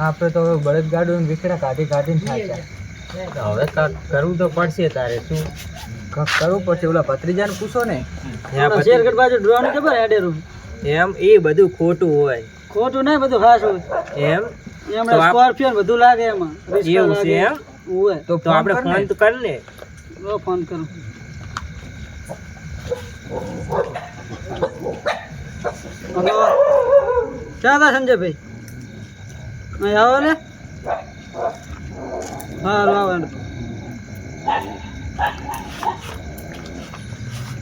આપણે તો બળદગાડું વિખેડા કાઢીને થાય છે. હવે કરવું તો પડશે તારે. શું કરવું પડશે? ઓલા ભત્રીજાને પૂછો ને. શેરગઢ બાજુ ડ્રોન ખબર હેડેરું એમ એ બધું ખોટું હોય. ખોટું નહીં, બધું ખાસું એમ એમણે સ્કોર્પિયો બધું લાગે એમાં. એવું છે એમ? ઓય તો આપણે ફોન તો કર ને. ફોન કરું. હલો, ક્યાં હતા સંજયભાઈ? અહીં આવો ને. હારું આવો ને.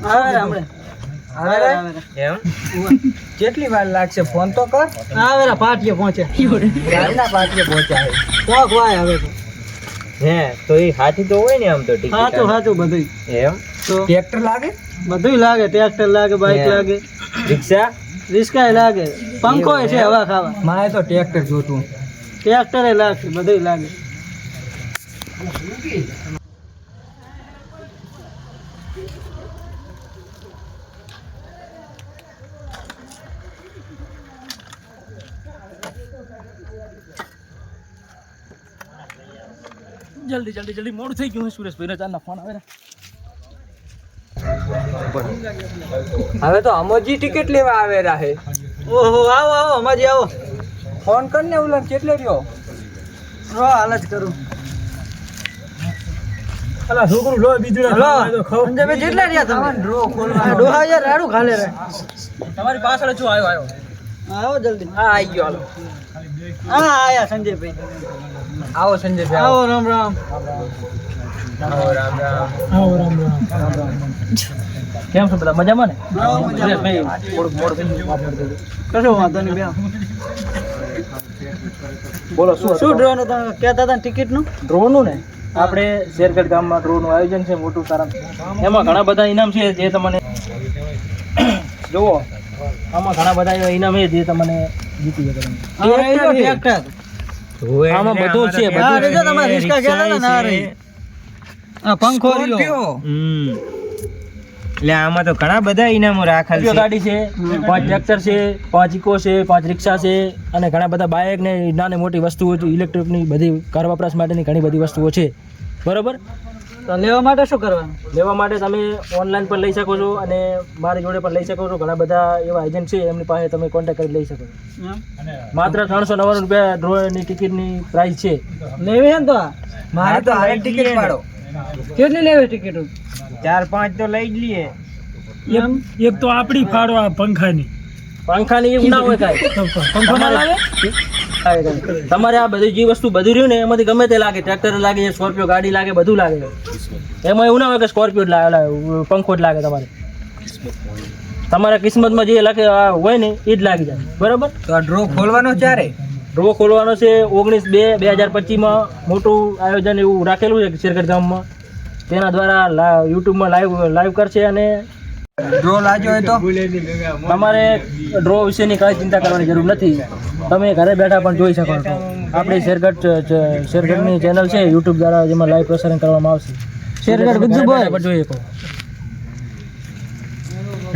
આવે હમણે. એમ કેટલી વાર લાગશે? ફોન તો કર. આવે પાટીએ પહોંચે. ગામના પાટીએ પહોંચ્યા છે. શોખ વાય હવે તો. હે તો એ હાથી તો હોય ને આમ તો ટિકિટ. સાચું બધું. એમ તો ટ્રેક્ટર લાગે? બધું લાગે. ટ્રેક્ટર લાગે, બાઇક લાગે, રિક્ષા રિસ્કા લાગે, પંખો છે હવા ખાવા. મારે તો ટ્રેક્ટર જોતું. ટ્રેક્ટર લાગશે, બધું લાગે. જલ્દી મોડું થઈ ગયું. સુરેશભાઈ ચારના ફોન આવે. હવે તો અમોજી ટિકિટ લેવા આવે રાહે. ઓહો, આવો આવો અમાજી આવો. ફોન કર ને. ઓલા કેટલે રહ્યો? હાલ જ કરું. અલા છોકરું લો બીજું સંજયભાઈ જેટલા રહ્યા તમે? ડ્રો ખોલવા. ડોહા યાર રાડું ખાલે રે. તમારી પાછળ શું આવ્યો આવો જલ્દી. હા, આવી ગયો. હાલો. હા આયા સંજયભાઈ. આવો સંજયભાઈ. આવો રામ રામ. આવો રામ રામ. કેમ છો બધા? મજામાં ને? આવો મજા. સુરેશભાઈ થોડુંક મોડું થઈ ગયું. કશો વાંધો નહીં. બે બોલો શું શું ડ્રોન તમે કહેતા હતા ટિકિટ નું? ડ્રોનું ને આપણે શેરગઢ ગામમાં ડ્રોનું આયોજન છે મોટું સારા. એમાં ઘણા બધા ઇનામ છે જે તમને જુઓ. આમાં ઘણા બધા એવા ઇનામ છે જે તમને જીતી શકો તમે. ટ્રેક્ટર. આમાં બધું છે. હા, રેજો તમારે રિસ્કા કહેતા હતા ને. આ રહી. આ પંખો રહ્યો. એટલે આમાં તો ઘણા બધા ઇનામો રાખેલ છે. ગાડી છે, 5 ટ્રેક્ટર છે, 5 ઇકો છે, 5 રિક્ષા છે અને ઘણા બધા બાઇક ને નાની મોટી વસ્તુઓ છે, ઇલેક્ટ્રિકની બધી ઘર વપરાશ માટેની ઘણી બધી વસ્તુઓ છે. બરોબર? તો લેવા માટે શું કરવાનું? લેવા માટે તમે ઓનલાઈન પણ લઈ શકો છો અને મારી જોડે પણ લઈ શકો છો. ઘણા બધા એવા એજન્ટ છે, એમની પાસે તમે કોન્ટેક્ટ કરી લઈ શકો છો. માત્ર 399 રૂપિયા ડ્રોની ટિકિટની પ્રાઇસ છે. લેવી હે ને તો આ? મારે તો હારે ટિકિટ પાડો. કેટલી લેવી ટિકિટ? 4-5 તો લઈ જ લઈએ. એક તો આપણી ફાડો આ પંખાની એવું ના હોય કાંઈ. પંખો ના લાગે? તમારે આ બધી જે વસ્તુ બધું રહ્યું ને એમાંથી ગમે તે લાગે. ટ્રેક્ટર લાગે, સ્કોર્પિયો ગાડી લાગે, બધું લાગે. એમાં એવું ના હોય કે સ્કોર્પિયો જ પંખો જ લાગે. તમારા કિસ્મતમાં જે લખે હોય ને એ જ લાગી જાય. બરાબર? તો આ ડ્રો ખોલવાનો ક્યારે? ડ્રો ખોલવાનો છે 19/2/2025 મોટું આયોજન એવું રાખેલું છે શેરગઢ ગામમાં. તેના દ્વારા યુટ્યુબમાં લાઈવ કરશે અને ડ્રો લાગ્યો હોય તો તમારે ડ્રો વિશેની કાંઈ ચિંતા કરવાની જરૂર નથી. તમે ઘરે બેઠા પણ જોઈ શકો છો. આપણી શેરગઢની ચેનલ છે યુટ્યુબ દ્વારા, જેમાં લાઈવ પ્રસારણ કરવામાં આવશે. શેરગઢ ગુજ્જુભાઈ પણ જોઈ શકો.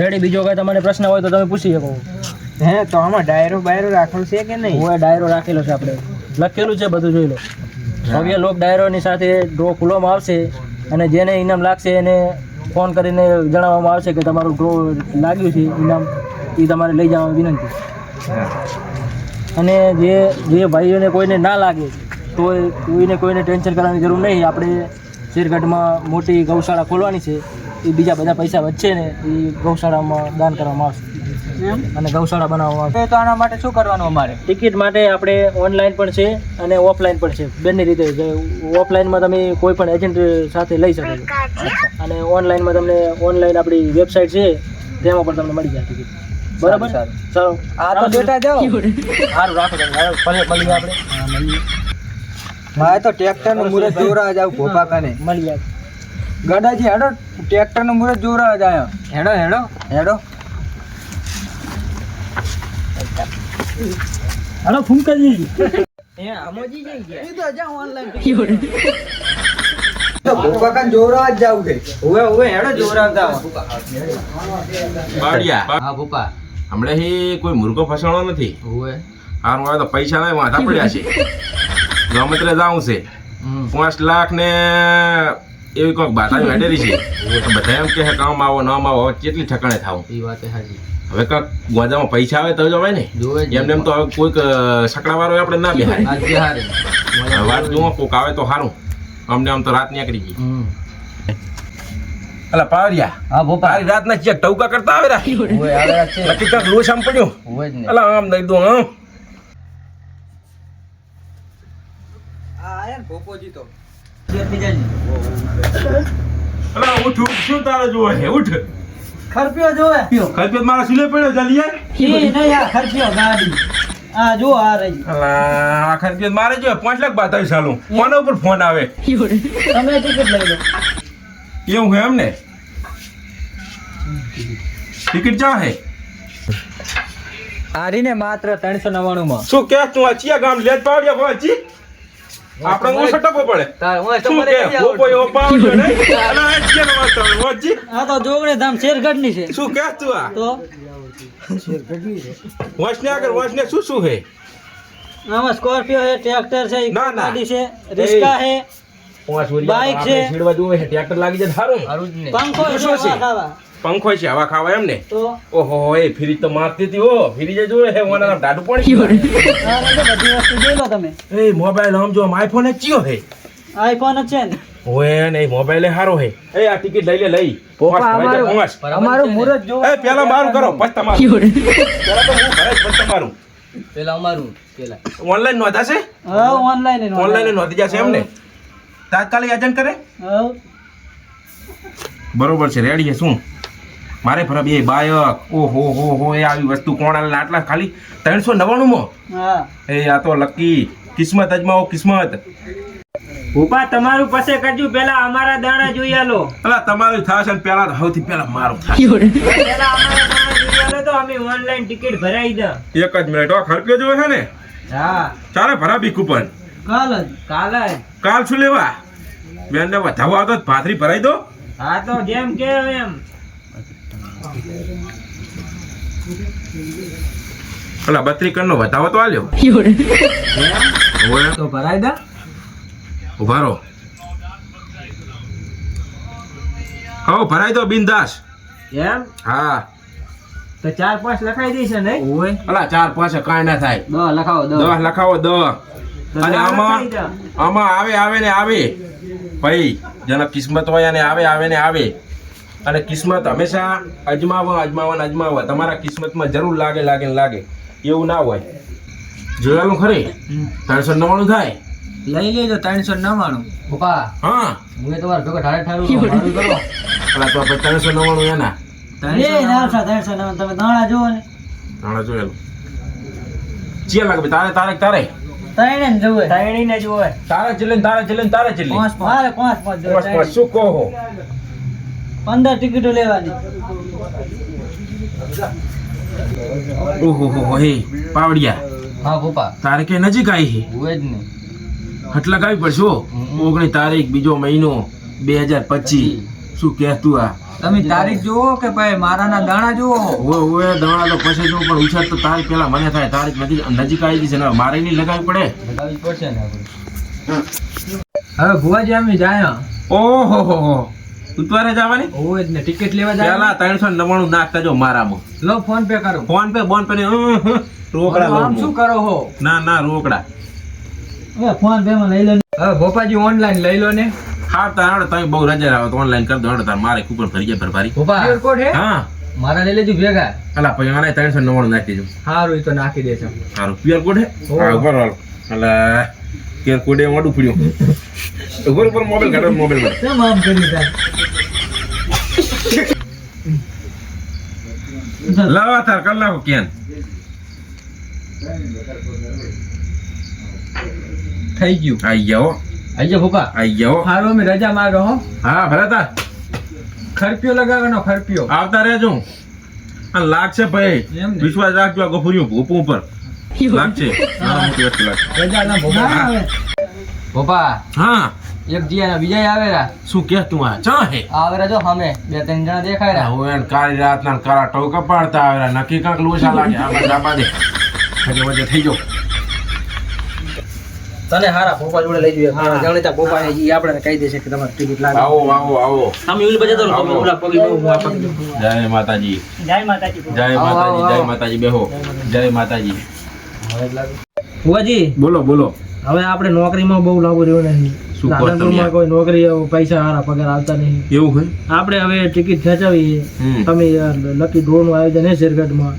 રેડી? બીજો કાંઈ તમારે પ્રશ્ન હોય તો તમે પૂછી શકો. હે તો આમાં ડાયરો બાયરો રાખેલો છે કે નહીં? હું ડાયરો રાખેલો છે, આપણે લખેલું છે, બધું જોઈ લો. ભવ્ય લોક ડાયરોની સાથે ડ્રો ખોલવામાં આવશે અને જેને ઇનામ લાગશે એને ફોન કરીને જણાવવામાં આવશે કે તમારું ડ્રો લાગ્યું છે. ઇનામ એ તમારે લઈ જવાની વિનંતી. અને જે ભાઈઓને કોઈને ના લાગે તો કોઈને ટેન્શન કરવાની જરૂર નહીં. આપણે શેરગઢમાં મોટી ગૌશાળા ખોલવાની છે. એ બીજા બધા પૈસા વધશે ને એ ગૌશાળામાં દાન કરવામાં આવશે અને ગૌશાળા બનાવવામાં આવશે. તો આના માટે શું કરવાનું? અમારે ટિકિટ માટે આપણે ઓનલાઈન પણ છે અને ઓફલાઈન પણ છે. બંને રીતે. ઓફલાઈનમાં તમે કોઈ પણ એજન્ટ સાથે લઈ શકો છો અને ઓનલાઈનમાં તમને ઓનલાઈન આપણી વેબસાઇટ છે તેમાં પણ તમને મળી જાય ટિકિટ. બરાબર? ચાલો આ તો બેટા જાઓ. સારું રાખો તમે. મળીએ આપણે. મારે તો ટ્રેક્ટર નું મુરત જોરા જાવ ભોપા કને. મળીએ. ગડાજી હેડો, ટ્રેક્ટર નું મુરત જોરા જાય. હેડો હેડો હેડો. હાલો ફૂંકાજી. તો ભોપા કને જોરા જ જાવ છે. ઓવે હેડો જોરાવતા. બાડિયા. હા ભૂપા, હમણાં કોઈ મુર્ગો ફસાણો નથી. હારું આવે તો પૈસા નહીં વાંધા પડ્યા છે ગમે જાવું છે 5 લાખ ને એવી કોઈક બાધા વેડેરી છે તો બધા એમ કે કામ આવો ન આવો હવે કેટલી ઠકાણે થાવું એ વાત હાજી હવે કાંક ગોજામાં પૈસા આવે તો જવાય ને એમને એમ તો હવે કોઈક સકડાવાળો આપણે ના બેહાય આજ બિહારે વાત જુઓ કોક આવે તો સારું અમને આમ તો રાત નીકળી ગઈ અલા પાવરિયા હા ભોપા તારી રાત ના ચેક ટવકા કરતા આવે રા ઓય આવે છે નક્કી કાંક લોસ આમ પડ્યો ઓય જ ને અલા આમ દઈ દો હા આયા ને ભોપોજી તો અલા ઉઠ ઉઠ શું તારે જોવે હે ઉઠ ખરપ્યો જોવે ખર્ચો મારા સિલે પડ્યો જલ્દી યાર એ નહીં આ ખરપ્યો ગાડી આ જો આ રહી અલા ખર્ચો મારે જો 5 લાખ બાતાવી સાલું કોના ઉપર ફોન આવે તમે ટિકિટ લઈ લો એવું હે એમ ને ટિકિટ ચા હે આરીને માત્ર 399 માં શું કે તું અચિયા ગામ લેજ પાવડિયા પહોંચી આપણે હું સટકો પડે શું કે ઓપો એવો પાવડિયો નહીં અલા અચિયા નો વાત આવે પહોંચી આ તો જોગણે ધામ શેરગઢ ની છે શું કે તું આ તો વોશને આગળ વોશને શું શું હે આમાં સ્કોર્પિયો છે ટ્રેક્ટર છે ના, ના. ગાડી છે રિસ્કા છે બાઈક છે. છેડવા જોવે છે ટ્રેક્ટર લાગી જાય સારું હારું જ ને પંખો છે શું છે? હવા ખાવા પંખો છે હવા ખાવા એમ ને તો ઓહો એ ફ્રીજ તો મારતી હતી હો ફ્રીજ જોવે હે ઓના ડાડું પડી ગયું આ રહી તો બધી વસ્તુ જોઈ લો તમે એ મોબાઈલ આમ જો આઈફોન જ ચિયો હે આઈફોન જ છે ને ઓએ નહીં મોબાઈલ હારો હે એ આ ટિકિટ લઈ લે લઈ અમારું મુહૂર્ત જો એ પેલા મારું કરો પછી તમારું પેલા તો હું ભરે પછી તમારું પેલા અમારું પેલા ઓનલાઈન નોંધાશે હા ઓનલાઈન ઓનલાઈન નોંધી જશે એમ ને તાત્કાલિક એજન્ટ કરે હા બરોબર છે રેડી છે શું મારે ફરબ એ બાયક ઓહો હો હો એ આવી વસ્તુ કોણ આલે આટલા ખાલી 399 માં હા એ આ તો લકી કિસ્મત અજમાવો કિસ્મત ભૂપા તમારું પાસે કરજો પેલા અમારા દાણા જોઈ આલો અલા તમારું થશે ને પેલા તો સૌથી પેલા મારું થશે પેલા અમારા દાણા જોઈ આલો તો અમે ઓનલાઈન ટિકિટ ભરાઈ દા એક જ મિનિટ ખર્ચો જોવે છે ને હા ચાલે ભરાબી કૂપન કાલ જ કાલે જ. કાલ શું લેવા બેનને વધાવો આવતો તો ભાથરી ભરાઈ દો હા તો જેમ કે એમ અલા 32 કણનો વધાવો તો આલ્યો ઓય તો ભરાઈ દા ઉભા રહો હો ભરાઈ દો બિંદાસ એમ હા તો 4-5 લખાઈ દઈશ ને ઓય અલા 4-5 કાંઈ ના થાય 10 લખાવો 10 10 લખાવો 10 અને આમાં આવે ને આવે ભાઈ જેના કિસ્મત હોય અને આવે ને આવે અને કિસ્મત હંમેશા અજમાવો તમારા કિસ્મતમાં જરૂર લાગે એવું ના હોય જોયેલું ખરી 399 થાય લઈ લેજો 399 પપ્પા હા હું તમારા ભેગો ઠારે ઠારું મારું કરો અલા તો આપણે 399 એના એ નાવસા 399 તમે દાણા જોવો ને નાણા જોયેલું ચિયા લાગે તારે ત્રણે ને જોવે ત્રણેયને જ હોય તારે ચીલે મારે પાંચ જોવે શું કહો 15 ટિકિટો લેવાની ઓહો હો હે પાવડિયા હા પપ્પા તારે કે નજીક આવી છે હોય જ ને હટ લગાવી પડશો 19 તારીખ બીજો મહિનો 2025 શું કહેતું આ તમે તારીખ જુઓ કે ભાઈ મારાના દાણા જુઓ ઓએ દાણા તો પછી જો પણ ઉછાત તો તારીખ પેલા મને થાય તારીખ નજીક આવી ગઈ છે ને મારે નહીં લગાવી પડે લગાવવી પડશે ને આપણે હવે ભુવાજી અમે જાય ઓહો હો હો ઉતવારે જવાની ઓય જ ને ટિકિટ લેવા જાય પેલા 399 નાખતા જો મારામાં લો ફોન પે કરો ફોન પે રોકડા આમ લઉં શું હું. કરો હો ના રોકડા હવે ફોન પે માં લઈ લો હવે ભોપાજી ઓનલાઈન લઈ લો ને હા તારે તમે બહુ રજા આવો તો ઓનલાઈન કરી દો હડો તાર મારે કૂપન ફરી જાય ભરભારી પપ્પા ક્યુઆર કોડ હે હા મારા લઈ લેજો ભેગા અલા પછી આને 399 નાખી દેજો હારું ઈ તો નાખી દેજો સારું ક્યુઆર કોડ હે હા ઉપર વાળો અલા ક્યુઆર કોડ એ મોડું પડ્યું ઉપર મોબાઈલ કાઢો મોબાઈલ માં કેમ આમ કરી તાર લાવા તાર કલાકો કેન થઈ ગયું આઈ જાઓ આઈજો પપ્પા આઈ જાઓ હારું અમે રજા માંગો હો હા ભરાતા ખરપ્યો લગાવવાનો ખરપ્યો આવતા રહેજો આ લાગશે ભાઈ એમ ને. વિશ્વાસ રાખજો આ ગફુરિયું ભૂપું ઉપર લાગશે નાના મોટી વસ્તુ લાગશે રજા ના ભોપા ના આવે પપ્પા હા એક જીયા બીજા આવેલા શું કે તું આ ચા હે આવેલા જો સામે 2-3 જણા દેખાય રહ્યા હવે કાળી રાતના કાળા ટોકા પાડતા આવેલા નક્કી કાંક લોસા લાગે આ બધા બાજે વજે થઈ ગયો તને હારા ભોપા જોડે લઈ જઈએ હા. જાણીતા ભોપા છે ઈ આપણે કહી દેશે કે તમારે ટિકિટ લાગે આવો આવો આવો તમે ઉલી બજે તો તમે ઉલા પગી હું આ પગી જય માતાજી જય માતાજી જય માતાજી જય માતાજી બેહો જય માતાજી ભુવાજી બોલો બોલો હવે આપણે નોકરીમાં બહુ લાગુ રહ્યું નહીં શું કહો તમે? રાધનપુરમાં કોઈ નોકરી પૈસા હારા પગાર આવતા નહીં એવું હોય આપણે હવે ટિકિટ ખેંચાવી હમ. તમે લકી ડ્રો નું આયોજન છે શેરગઢમાં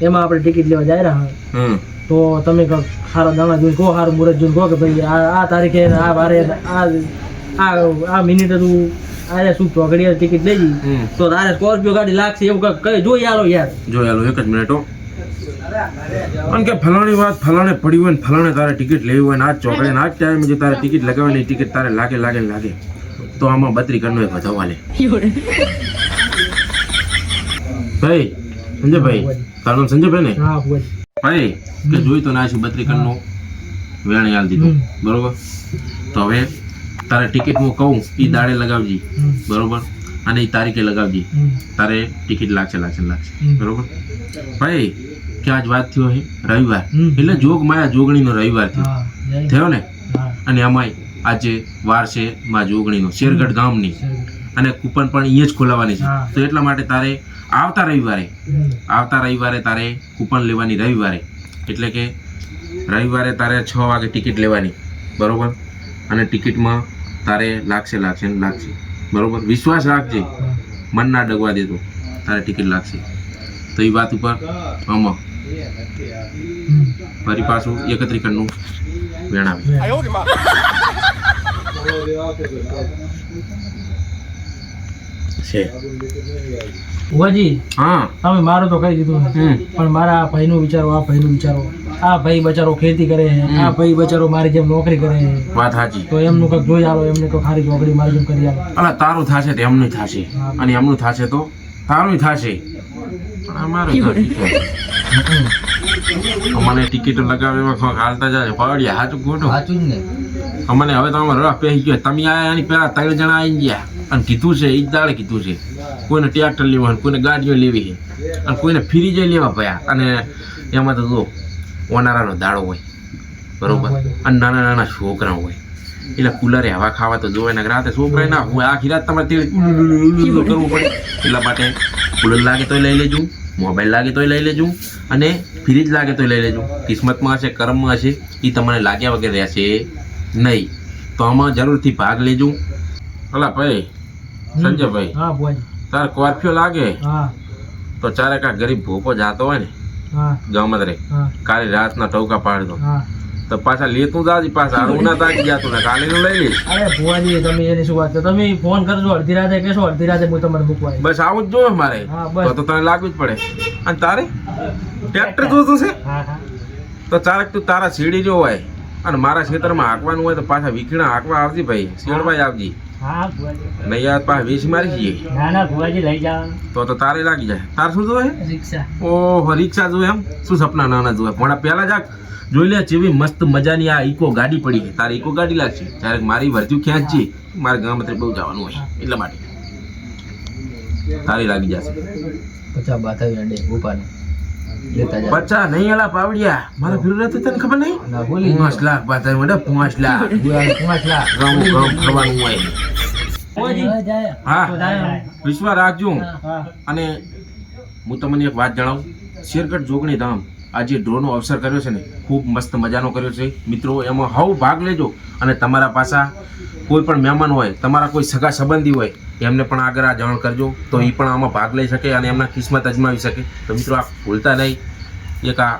એમાં આપણે ટિકિટ લેવા જાય રહ્યા તો તમે કહો સારા દાણા જોઈને કહો સારું મુહૂર્ત જોઈને કહો કે ભાઈ આ તારીખે ને આ વારે આ મિનિટે તું આરે શું ચોકડીએ ટિકિટ લઈ જઈ તો તારે સ્કોર્પિયો ગાડી લાગશે એવું કંઈક કઈ જોઈ આલો યાર જોયાલો એક જ મિનિટ હો કારણ કે ફલાણી વાત ફલાણે પડી હોય ને ફલાણે તારે ટિકિટ લેવી હોય ને આ ચોકડે ને આ ટાઈમે જે તારે ટિકિટ લગાવવાની ટિકિટ તારે લાગે લાગે ને લાગે તો આમાં 32 કરનો એક વધાવા લે ભાઈ સંજયભાઈ તારું નામ સંજયભાઈ ને હા ભુવાજી ભાઈ કે જોઈ તો ના છે 32 કરનો વેણ યાલ દીધું બરોબર તો હવે તારે ટિકિટ હું કહું એ દાડે લગાવજી બરોબર અને એ તારીખે લગાવજી તારે ટિકિટ લાગશે બરોબર ભાઈ કે આજ વાત થયો છે રવિવાર એટલે જોગ માયા જોગણીનો રવિવાર થયો ને અને અમાય આજે વાર છે માં જોગણીનો શેરગઢ ગામની અને કૂપન પણ અહીંયા જ ખોલાવવાની છે તો એટલા માટે તારે આવતા રવિવારે તારે કૂપન લેવાની રવિવારે એટલે કે રવિવારે તારે 6 વાગે ટિકિટ લેવાની બરોબર અને ટિકિટમાં તારે લાગશે બરોબર વિશ્વાસ રાખજે મન ના ડગવા દેતો તારે ટિકિટ લાગશે તો એ વાત ઉપર આમાં ફરી પાછું 31 કરનું વેણ આવે છે ભુવાજી હા તમે મારું તો કહી દીધું પણ મારા આ ભાઈનું વિચારો આ ભાઈ બચારો ખેતી કરે છે આ ભાઈ બચારો મારી જેમ નોકરી કરે છે વાત સાચી તો એમનું કંઈક જોઈ આલો એમને કોઈ ખારી ચોકડી મારી જેમ કરી આલો અલા તારું થશે તો એમનું થશે અને એમનું થશે તો તારું થશે પણ અમારું અમને ટિકિટ લગાવ્યા હાલતા જાય પાડ્યા સાચું ખોટું સાચું જ ને અમને હવે તો અમારે રફ પહેરી ગયો તમે આયા એની પહેલા 3 જણા આવી ગયા અને કીધું છે એ જ દાડે કીધું છે કોઈને ટ્રેક્ટર લેવા કોઈને ગાડીઓ લેવી છે અને કોઈને ફ્રી જઈ લેવા ભયા અને એમાં તો જો ઓનારાનો દાડો હોય બરોબર અને નાના નાના છોકરા હોય એટલે કુલરે હવા ખાવા તો જોવે ને રાતે છોકરા ના હોય આખી રાત તમારે કરવું પડે એટલા માટે કુલર લાગે તોય લઈ લેજો મોબાઈલ લાગે તોય લઈ લેજો અને ફ્રીજ લાગે તોય લઈ લેજો કિસ્મતમાં હશે કર્મમાં હશે એ તમને લાગ્યા વગર રહેશે નહીં તો આમાં જરૂરથી ભાગ લેજો અલા ભાઈ સંજયભાઈ હા ભુવાજી તારે સ્કોર્પિયો લાગે હા તો ચારે કા ગરીબ ભૂપો જાતો હોય ને હા ગામત રે હા કાલે રાતના ટોકા પાડતો હા તો પાછા લેતું જાજી પાછા હું ના તાકી જાતું ને કાલે નું લઈ લઈશ અરે ભુવાજી તમે એની શું વાત કરો તમે ફોન કરજો અડધી રાતે કહેશો અડધી રાતે હું તમને મૂકવા આવીશ. બસ આવું જ જોવે મારે હા, બસ. તો તને લાગવું જ પડે અને તારે ટ્રેક્ટર જોતું છે હા હા તો ચારક તું તારા સીડી જો હોય અને મારા ખેતરમાં હાંકવાનું હોય તો પાછા વીખીણા હાંકવા આવજી ભાઈ શેરભાઈ આવજી હા ભુવાજી નહીં યાર પાછા વીસ મારી છીએ ના ના ભુવાજી લઈ જવાનું તો તારે લાગી જાય તાર શું જોવે રિક્ષા ઓહો રિક્ષા જોવે એમ શું સપના નાના જોવે પણ પહેલા જાક જોઈ લે જેવી મસ્ત મજાની આ ઇકો ગાડી પડી છે તારે ઇકો ગાડી લાગશે ત્યારે મારી વર્જ્યુ ખેંચી મારે ગામત્રે બહુ જવાનું હોય એટલા માટે તારી લાગી જશે 50 બાથાવી અંડે ઉપાને લેતા જા 50 નહીં એલા પાવડિયા મારા ફીરું રહેતું તને ખબર નહીં ના બોલી 5 લાખ બાથાવી મને 5 લાખ 5 લાખ ગામ ખવાનું હોય ભુવાજી હા તો જાય. વિશ્વાસ રાખજો હા અને હું તમને એક વાત જણાવું શેરગઢ જોગણી ધામ આજે ડ્રોનો અવસર કર્યો છે ને ખૂબ મસ્ત મજાનો કર્યો છે મિત્રો એમાં હવ ભાગ લેજો અને તમારા પાસા કોઈ પણ મહેમાન હોય તમારા કોઈ સગા સંબંધી હોય એમને પણ આગળ આ જાણ કરજો તો એ પણ આમાં ભાગ લઈ શકે અને એમના કિસ્મત અજમાવી શકે તો મિત્રો આ ભૂલતા નહીં એક આ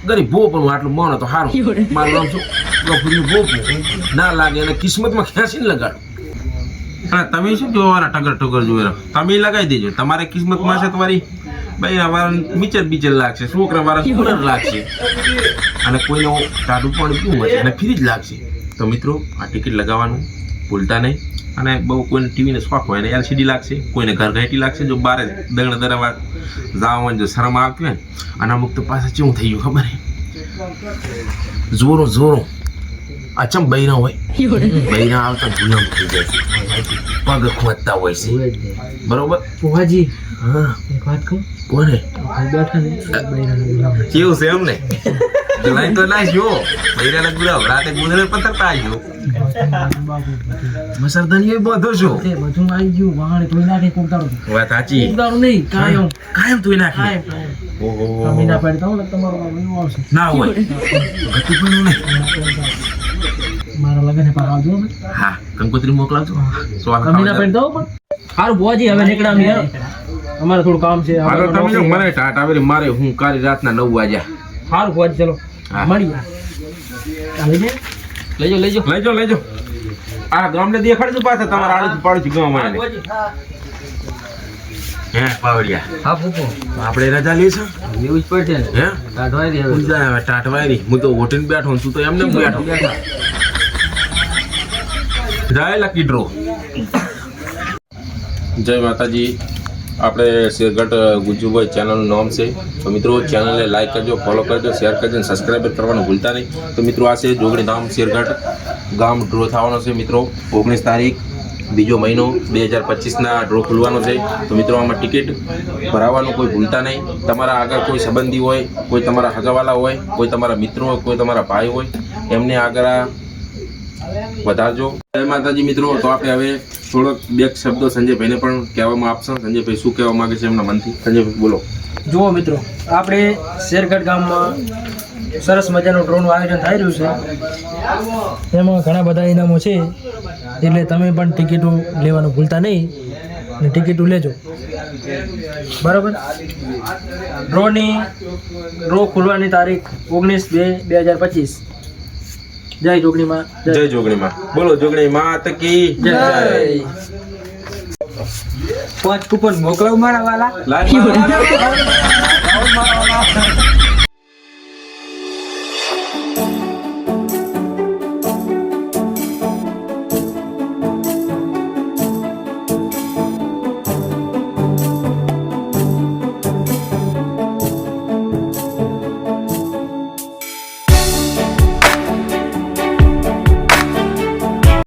ગરીબ ભો પણ આટલું મોનો તો સારું મારું નામ શું ગફુરનું ભો ના લાગે અને કિસ્મતમાં ખેંચીને લગાડો અને તમે શું જોવાના ટગર જોઈ રહ્યો તમે લગાવી દેજો તમારે કિસ્મતમાં છે તમારી ભાઈ અમારા બીચર લાગશે છોકરા મારા કુલર લાગશે અને કોઈનો ટાઢું પણ પીવું હશે અને ફ્રીજ લાગશે તો મિત્રો આ ટિકિટ લગાવવાનું ભૂલતા નહીં અને બહુ કોઈને ટીવીને શોખ હોય ને LCD લાગશે કોઈને ઘરઘાટી લાગશે જો બારે દગણ દરવા જવાનું જો શરમ આવતી હોય ને અને અમુક તો પાછા કેવું થઈ ગયું ખબર હે જોરો અચમ બૈરા હોય બૈરા આવતા ગુલામ થઈ જાય છે પગ ખોદતા હોય છે બરોબર ફુવાજી હા એક વાત કહું કોને બેઠા ને બૈરાના ગુલામ કેવું છે એમને લાઈન તો લાઈ જો બૈરાના ગુલામ રાતે ગુજરે પતરતા આવ્યો મસરદાની બધો છો એ બધું આવી ગયું વાહણ ધોઈ નાખે કોકદારો વાત સાચી કોકદારો નહીં કાયમ કાયમ તું નાખી કાયમ ઓહો તમે ના પાડતા હો ને તમારો એવું આવશે ના હોય ગતું પણ નહીં મારા લગન પર આવજો ને હા કંકોત્રી મોકલાવજો તમે ના પાડતા હો પણ સારું ભુવાજી હવે નીકળ્યા અમે અમારે થોડું કામ છે હાલો તમે જો મને ટાટ આવે મારે હું કાલે રાતના 9 વાગ્યા સારું ભુવાજી ચલો હા. મળીએ ચાલે છે લઈજો આ ગામને દેખાડજો પાછા તમારા આડોશી પાડોશી ગામ વાળાને હે પાવડિયા હા પૂપો આપણે રજા લઈશું લેવું જ પડશે ને હે કાઢવાય દે હવે. ઉલજા હવે ટાટવાયરી હું તો ઓટીને બેઠો છું, તું તો એમને બેઠો જાય લકી ડ્રો. જય માતાજી. આપણે શેરગઢ ગુજુભાઈ ચેનલનું નામ છે, તો મિત્રો ચેનલને લાઈક કરજો, ફોલો કરજો, શેર કરજો અને સબસ્ક્રાઈબ કરવાનું ભૂલતા નહીં. તો મિત્રો આ છે જોગણી ધામ શેરગઢ ગામ ડ્રો થવાનો છે મિત્રો 19 તારીખ બીજો મહિનો 2025ના ડ્રો ખુલવાનો છે. તો મિત્રો આમાં ટિકિટ ભરાવવાનું કોઈ ભૂલતા નહીં. તમારા આગળ કોઈ સંબંધી હોય, કોઈ તમારા હગાવાલા હોય, કોઈ તમારા મિત્રો હોય, કોઈ તમારા ભાઈ હોય, એમને આગળ વધારજો. જય માતાજી મિત્રો. તો આપણે હવે થોડોક બે શબ્દો સંજયભાઈને પણ કહેવામાં આપશો. સંજયભાઈ શું કહેવા માંગે છે એમના મનથી? સંજયભાઈ બોલો. જુઓ મિત્રો, આપણે શેરગઢ ગામમાં સરસ મજાનું ડ્રોનું આયોજન થઈ રહ્યું છે. એમાં ઘણા બધા ઇનામો છે, એટલે તમે પણ ટિકિટો લેવાનું ભૂલતા નહીં અને ટિકિટો લેજો, બરાબર. ડ્રો ખુલવાની તારીખ 19/2/2025. જય જોગણીમાં. જય જોગણીમાં. બોલો જોગણી માત કી જય. 5 કૂપન મોકલાવ મારા વાલા. લાઈવ